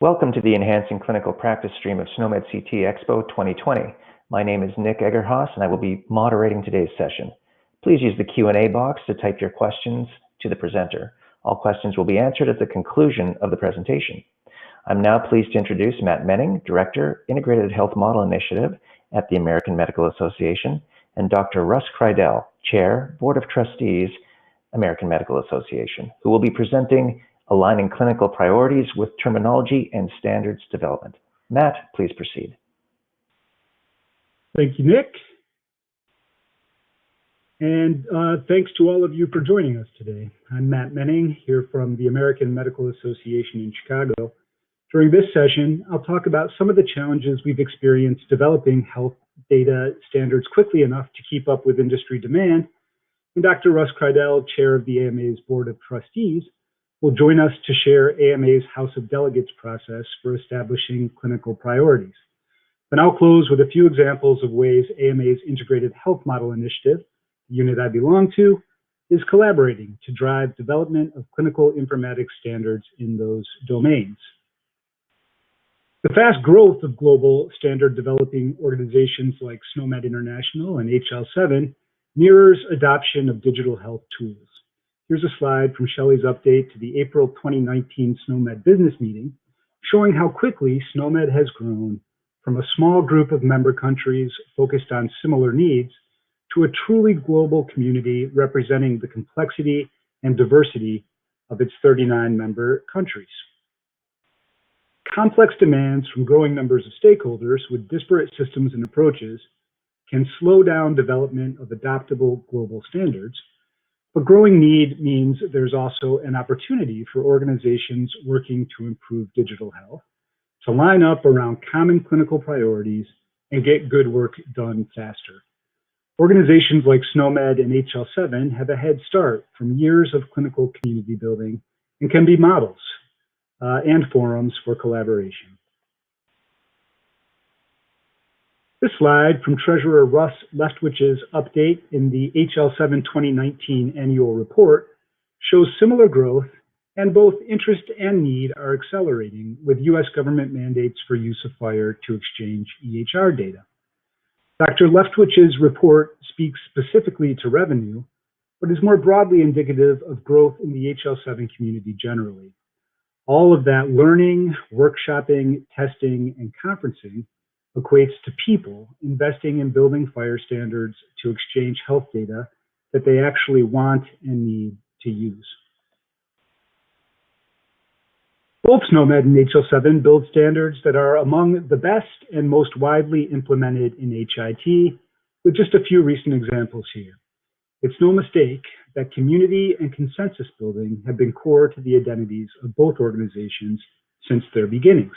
Welcome to the Enhancing Clinical Practice stream of SNOMED CT Expo 2020. My name is Nick Egerhaus, and I will be moderating today's session. Please use the Q&A box to type your questions to the presenter. All questions will be answered at the conclusion of the presentation. I'm now pleased to introduce Matt Menning, Director, Integrated Health Model Initiative at the American Medical Association, and Dr. Russ Kridel, Chair, Board of Trustees, American Medical Association, who will be presenting Aligning Clinical Priorities with Terminology and Standards Development. Matt, please proceed. Thank you, Nick. And thanks to all of you for joining us today. I'm Matt Menning, here from the American Medical Association in Chicago. During this session, I'll talk about some of the challenges we've experienced developing health data standards quickly enough to keep up with industry demand. And Dr. Russ Kridel, Chair of the AMA's Board of Trustees, will join us to share AMA's House of Delegates process for establishing clinical priorities. Then I'll close with a few examples of ways AMA's Integrated Health Model Initiative, the unit I belong to, is collaborating to drive development of clinical informatics standards in those domains. The fast growth of global standard developing organizations like SNOMED International and HL7 mirrors adoption of digital health tools. Here's a slide from Shelley's update to the April 2019 SNOMED business meeting, showing how quickly SNOMED has grown from a small group of member countries focused on similar needs to a truly global community representing the complexity and diversity of its 39 member countries. Complex demands from growing numbers of stakeholders with disparate systems and approaches can slow down development of adoptable global standards, but growing need means there's also an opportunity for organizations working to improve digital health to line up around common clinical priorities and get good work done faster. Organizations like SNOMED and HL7 have a head start from years of clinical community building and can be models and forums for collaboration. This slide from Treasurer Russ Leftwich's update in the HL7 2019 annual report shows similar growth, and both interest and need are accelerating with U.S. government mandates for use of FHIR to exchange EHR data. Dr. Leftwich's report speaks specifically to revenue, but is more broadly indicative of growth in the HL7 community generally. All of that learning, workshopping, testing, and conferencing equates to people investing in building FHIR standards to exchange health data that they actually want and need to use. Both SNOMED and HL7 build standards that are among the best and most widely implemented in HIT, with just a few recent examples here. It's no mistake that community and consensus building have been core to the identities of both organizations since their beginnings.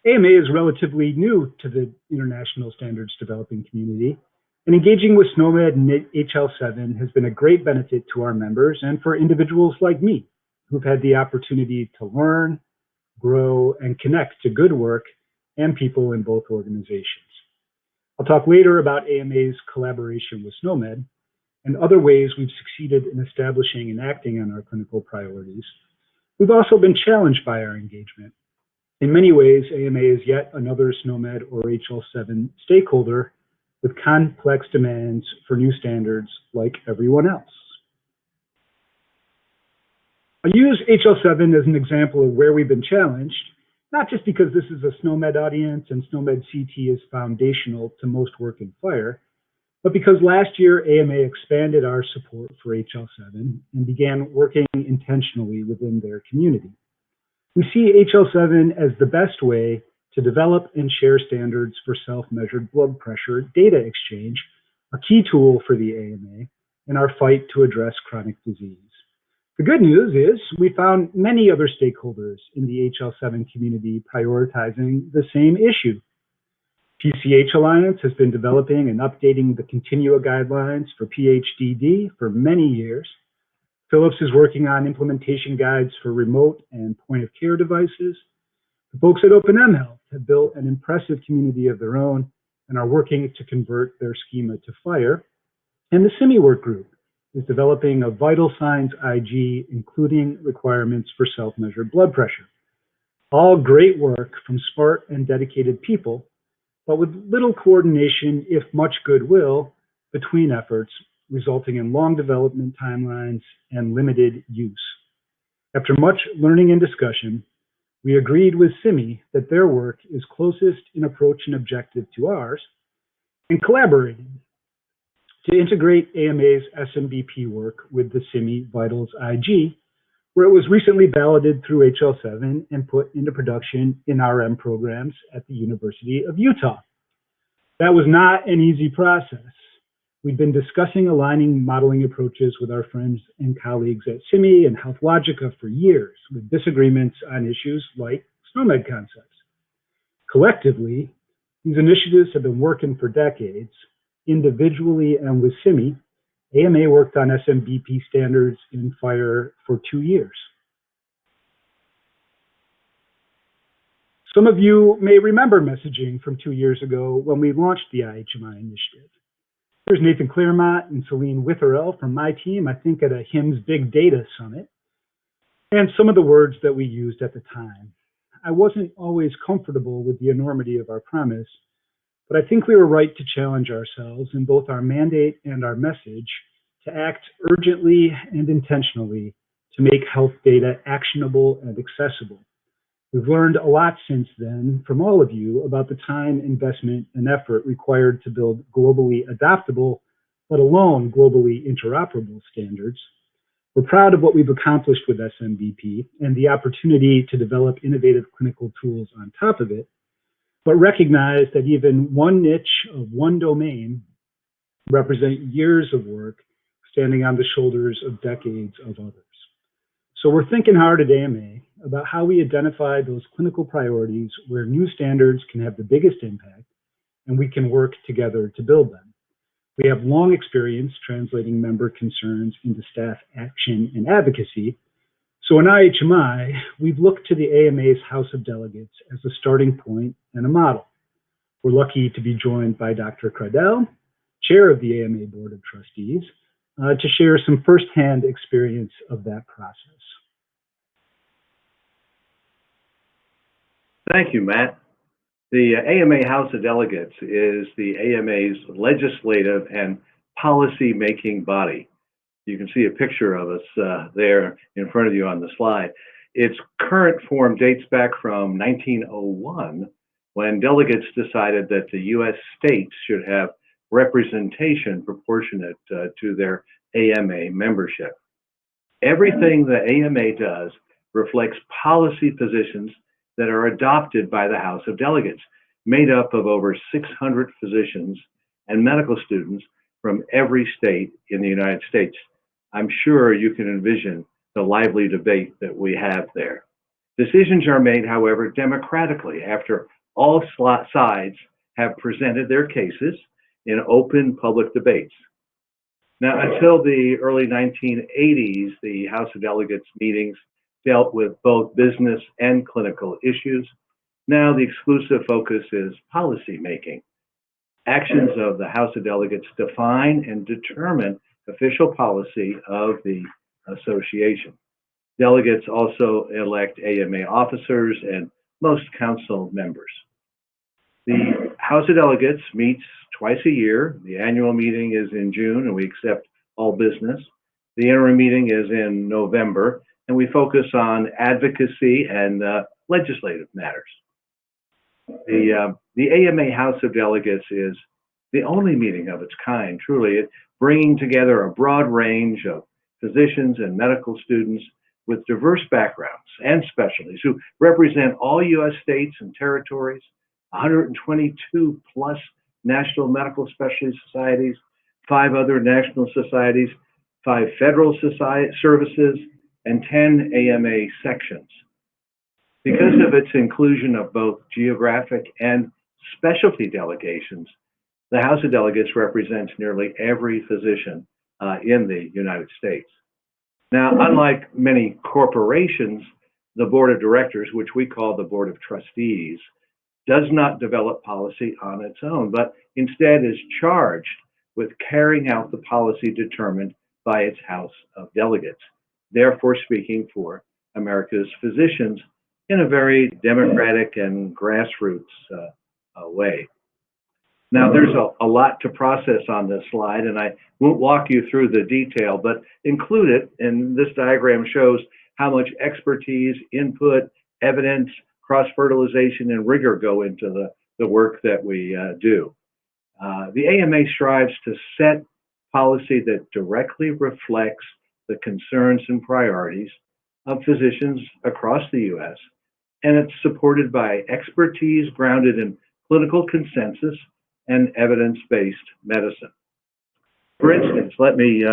AMA is relatively new to the international standards developing community, and engaging with SNOMED and HL7 has been a great benefit to our members and for individuals like me, who've had the opportunity to learn, grow, and connect to good work and people in both organizations. I'll talk later about AMA's collaboration with SNOMED and other ways we've succeeded in establishing and acting on our clinical priorities. We've also been challenged by our engagement. In many ways, AMA is yet another SNOMED or HL7 stakeholder with complex demands for new standards like everyone else. I use HL7 as an example of where we've been challenged, not just because this is a SNOMED audience and SNOMED CT is foundational to most work in FHIR, but because last year AMA expanded our support for HL7 and began working intentionally within their community. We see HL7 as the best way to develop and share standards for self-measured blood pressure data exchange, a key tool for the AMA in our fight to address chronic disease. The good news is we found many other stakeholders in the HL7 community prioritizing the same issue. PCH Alliance has been developing and updating the Continua guidelines for PHDD for many years. Philips is working on implementation guides for remote and point-of-care devices. The folks at OpenM Health have built an impressive community of their own and are working to convert their schema to FHIR. And the CIMI work group is developing a vital signs IG, including requirements for self-measured blood pressure. All great work from smart and dedicated people, but with little coordination, if much goodwill, between efforts, resulting in long development timelines and limited use. After much learning and discussion, we agreed with CIMI that their work is closest in approach and objective to ours, and collaborated to integrate AMA's SMBP work with the CIMI Vitals IG, where it was recently balloted through HL7 and put into production in RM programs at the University of Utah. That was not an easy process. We'd been discussing aligning modeling approaches with our friends and colleagues at CIMI and HealthLogica for years, with disagreements on issues like SNOMED concepts. Collectively, these initiatives have been working for decades. Individually and with CIMI, AMA worked on SMBP standards in FHIR for 2 years. Some of you may remember messaging from 2 years ago when we launched the IHMI initiative. Here's Nathan Claremont and Celine Witherell from my team, I think at a HIMSS Big Data Summit, and some of the words that we used at the time. I wasn't always comfortable with the enormity of our premise, but I think we were right to challenge ourselves in both our mandate and our message to act urgently and intentionally to make health data actionable and accessible. We've learned a lot since then from all of you about the time, investment, and effort required to build globally adoptable, let alone globally interoperable standards. We're proud of what we've accomplished with SMBP and the opportunity to develop innovative clinical tools on top of it, but recognize that even one niche of one domain represent years of work standing on the shoulders of decades of others. So we're thinking hard at AMA about how we identify those clinical priorities where new standards can have the biggest impact, and we can work together to build them. We have long experience translating member concerns into staff action and advocacy. So in IHMI, we've looked to the AMA's House of Delegates as a starting point and a model. We're lucky to be joined by Dr. Kridel, chair of the AMA Board of Trustees, to share some firsthand experience of that process. Thank you, Matt. The AMA House of Delegates is the AMA's legislative and policy-making body. You can see a picture of us there in front of you on the slide. Its current form dates back from 1901, when delegates decided that the U.S. states should have representation proportionate to their AMA membership. Everything the AMA does reflects policy positions that are adopted by the House of Delegates, made up of over 600 physicians and medical students from every state in the United States. I'm sure you can envision the lively debate that we have there. Decisions are made, however, democratically after all sides have presented their cases in open public debates. Now, until the early 1980s, the House of Delegates meetings dealt with both business and clinical issues. Now the exclusive focus is policy making. Actions of the House of Delegates define and determine official policy of the association. Delegates also elect AMA officers and most council members. The House of Delegates meets twice a year. The annual meeting is in June, and we accept all business. The interim meeting is in November, and we focus on advocacy and legislative matters. The AMA House of Delegates is the only meeting of its kind, truly, bringing together a broad range of physicians and medical students with diverse backgrounds and specialties who represent all U.S. states and territories, 122 plus national medical specialty societies, 5 other national societies, 5 federal services, and 10 AMA sections. Because of its inclusion of both geographic and specialty delegations, the House of Delegates represents nearly every physician in the United States. Now, unlike many corporations, the Board of Directors, which we call the Board of Trustees, does not develop policy on its own, but instead is charged with carrying out the policy determined by its House of Delegates, therefore speaking for America's physicians in a very democratic and grassroots way. Now, there's a lot to process on this slide, and I won't walk you through the detail, but included in this diagram shows how much expertise, input, evidence, cross-fertilization, and rigor go into the work that we do. The AMA strives to set policy that directly reflects the concerns and priorities of physicians across the U.S., and it's supported by expertise grounded in clinical consensus and evidence-based medicine. For instance, let me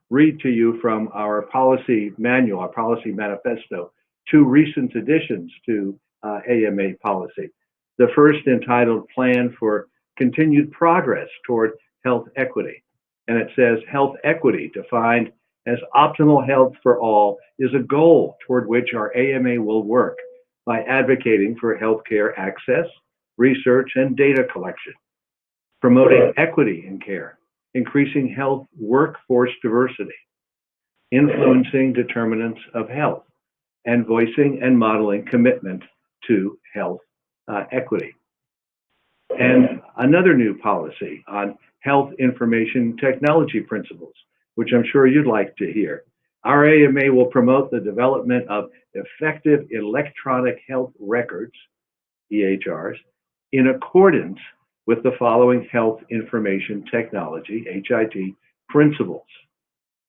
read to you from our policy manual, our policy manifesto, two recent additions to AMA policy. The first entitled Plan for Continued Progress Toward Health Equity. And it says, health equity, defined as optimal health for all, is a goal toward which our AMA will work by advocating for healthcare access, research, and data collection, promoting equity in care, increasing health workforce diversity, influencing determinants of health, and voicing and modeling commitment to health equity. And another new policy on health information technology principles, which I'm sure you'd like to hear. Our AMA will promote the development of effective electronic health records, EHRs, in accordance with the following health information technology, HIT, principles.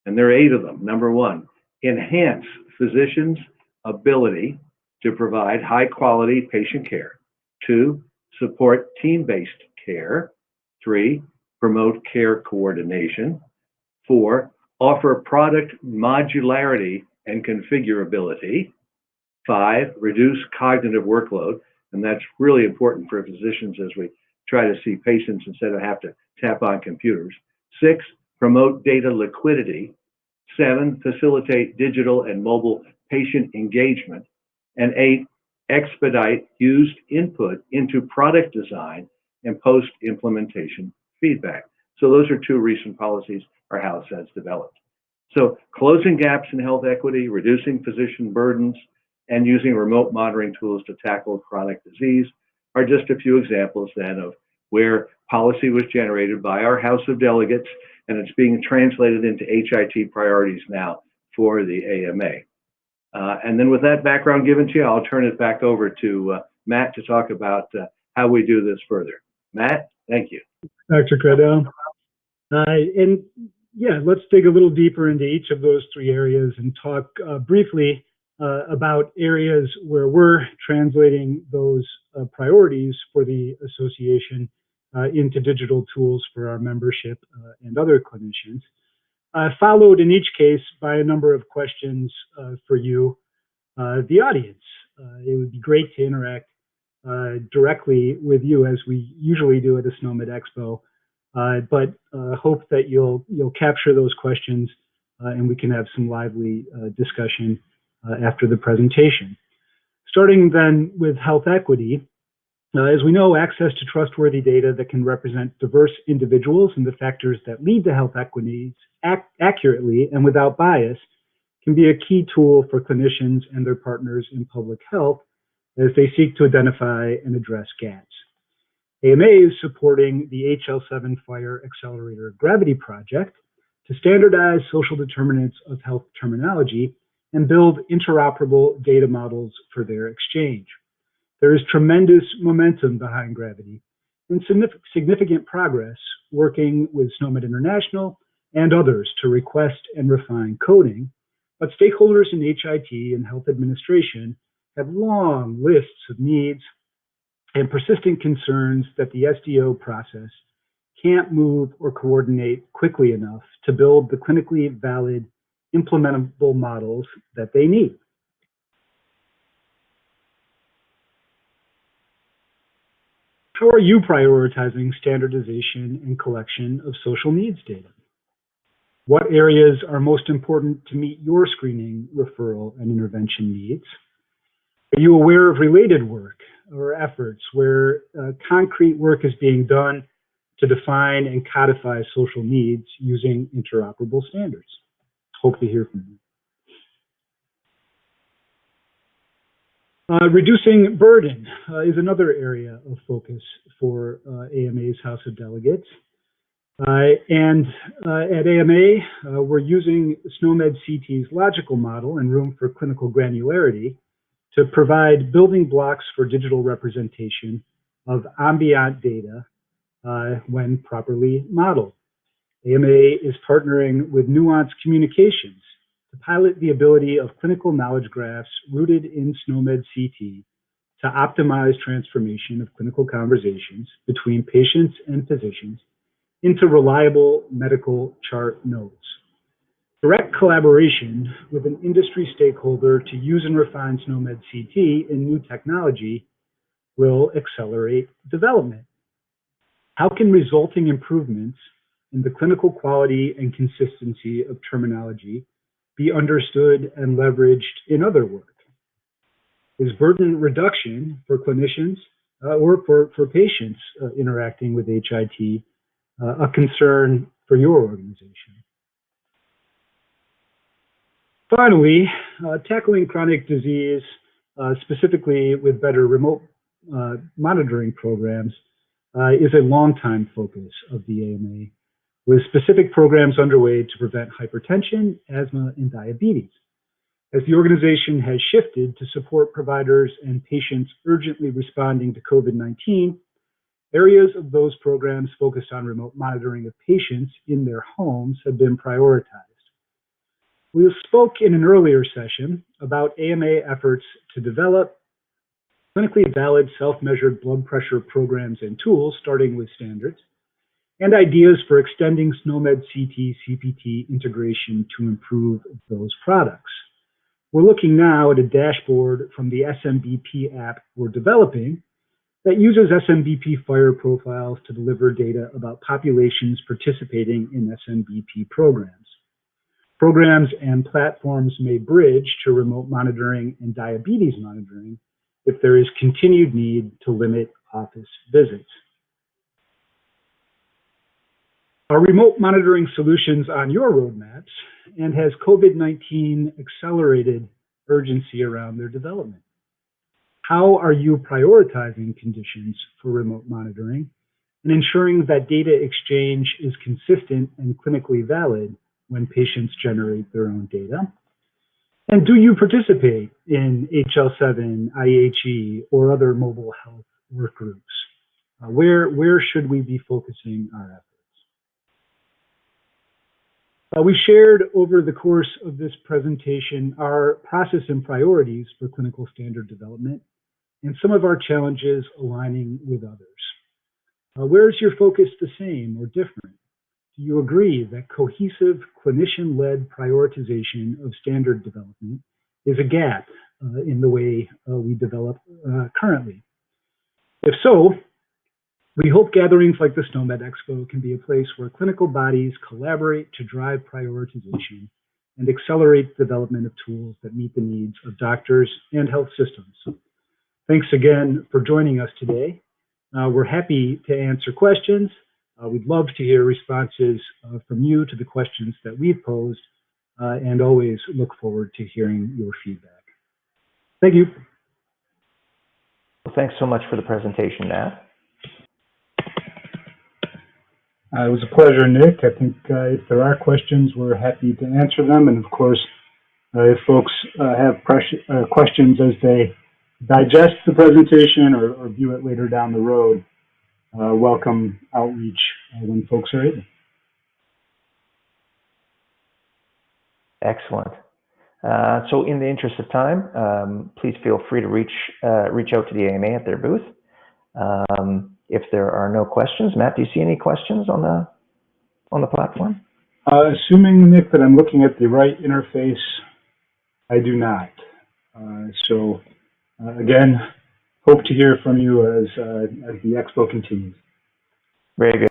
And there are 8 of them. Number 1, enhance physicians' ability to provide high-quality patient care. 2, support team-based care. 3, promote care coordination. 4, offer product modularity and configurability. 5, reduce cognitive workload, and that's really important for physicians as we try to see patients instead of have to tap on computers. 6, promote data liquidity. 7, facilitate digital and mobile patient engagement. And 8, expedite used input into product design and post-implementation feedback. So those are 2 recent policies our House has developed. So closing gaps in health equity, reducing physician burdens, and using remote monitoring tools to tackle chronic disease are just a few examples then of where policy was generated by our House of Delegates, and it's being translated into HIT priorities now for the AMA. And then with that background given to you, I'll turn it back over to Matt to talk about how we do this further. Matt, thank you. Dr. Kridel. And yeah, let's dig a little deeper into each of those 3 areas and talk briefly about areas where we're translating those priorities for the association into digital tools for our membership and other clinicians. Followed in each case by a number of questions for you, the audience. It would be great to interact directly with you as we usually do at a SNOMED Expo, but hope that you'll capture those questions and we can have some lively discussion after the presentation. Starting then with health equity, as we know, access to trustworthy data that can represent diverse individuals and the factors that lead to health equities accurately and without bias can be a key tool for clinicians and their partners in public health as they seek to identify and address gaps. AMA is supporting the HL7 Fire Accelerator Gravity Project to standardize social determinants of health terminology and build interoperable data models for their exchange. There is tremendous momentum behind Gravity and significant progress working with SNOMED International and others to request and refine coding, but stakeholders in HIT and health administration have long lists of needs and persistent concerns that the SDO process can't move or coordinate quickly enough to build the clinically valid, implementable models that they need. How are you prioritizing standardization and collection of social needs data? What areas are most important to meet your screening, referral, and intervention needs? Are you aware of related work or efforts where concrete work is being done to define and codify social needs using interoperable standards? Hope to hear from you. Reducing burden is another area of focus for AMA's House of Delegates. And at AMA, we're using SNOMED CT's logical model and room for clinical granularity to provide building blocks for digital representation of ambient data when properly modeled. AMA is partnering with Nuance Communications to pilot the ability of clinical knowledge graphs rooted in SNOMED CT to optimize transformation of clinical conversations between patients and physicians into reliable medical chart notes. Direct collaboration with an industry stakeholder to use and refine SNOMED CT in new technology will accelerate development. How can resulting improvements in the clinical quality and consistency of terminology be understood and leveraged in other work? Is burden reduction for clinicians or for patients interacting with HIT a concern for your organization? Finally, tackling chronic disease, specifically with better remote monitoring programs, is a long-time focus of the AMA, with specific programs underway to prevent hypertension, asthma, and diabetes. As the organization has shifted to support providers and patients urgently responding to COVID-19, areas of those programs focused on remote monitoring of patients in their homes have been prioritized. We spoke in an earlier session about AMA efforts to develop clinically valid self-measured blood pressure programs and tools, starting with standards, and ideas for extending SNOMED CT CPT integration to improve those products. We're looking now at a dashboard from the SMBP app we're developing that uses SMBP FHIR profiles to deliver data about populations participating in SMBP programs. Programs and platforms may bridge to remote monitoring and diabetes monitoring if there is continued need to limit office visits. Are remote monitoring solutions on your roadmaps, and has COVID-19 accelerated urgency around their development? How are you prioritizing conditions for remote monitoring and ensuring that data exchange is consistent and clinically valid when patients generate their own data? And do you participate in HL7, IHE, or other mobile health work groups? Where should we be focusing our efforts? We shared over the course of this presentation our process and priorities for clinical standard development and some of our challenges aligning with others. Where is your focus the same or different? Do you agree that cohesive clinician-led prioritization of standard development is a gap in the way we develop currently? If so, we hope gatherings like the SNOMED Expo can be a place where clinical bodies collaborate to drive prioritization and accelerate the development of tools that meet the needs of doctors and health systems. Thanks again for joining us today. We're happy to answer questions. We'd love to hear responses from you to the questions that we've posed, and always look forward to hearing your feedback. Thank you. Well, thanks so much for the presentation, Matt. It was a pleasure, Nick. I think if there are questions, we're happy to answer them. And of course, if folks have questions as they digest the presentation or view it later down the road, welcome outreach when folks are able. Excellent. So in the interest of time, please feel free to reach out to the AMA at their booth. If there are no questions, Matt, do you see any questions on the platform? Assuming, Nick, that I'm looking at the right interface, I do not. So again, hope to hear from you as the expo continues. Very good.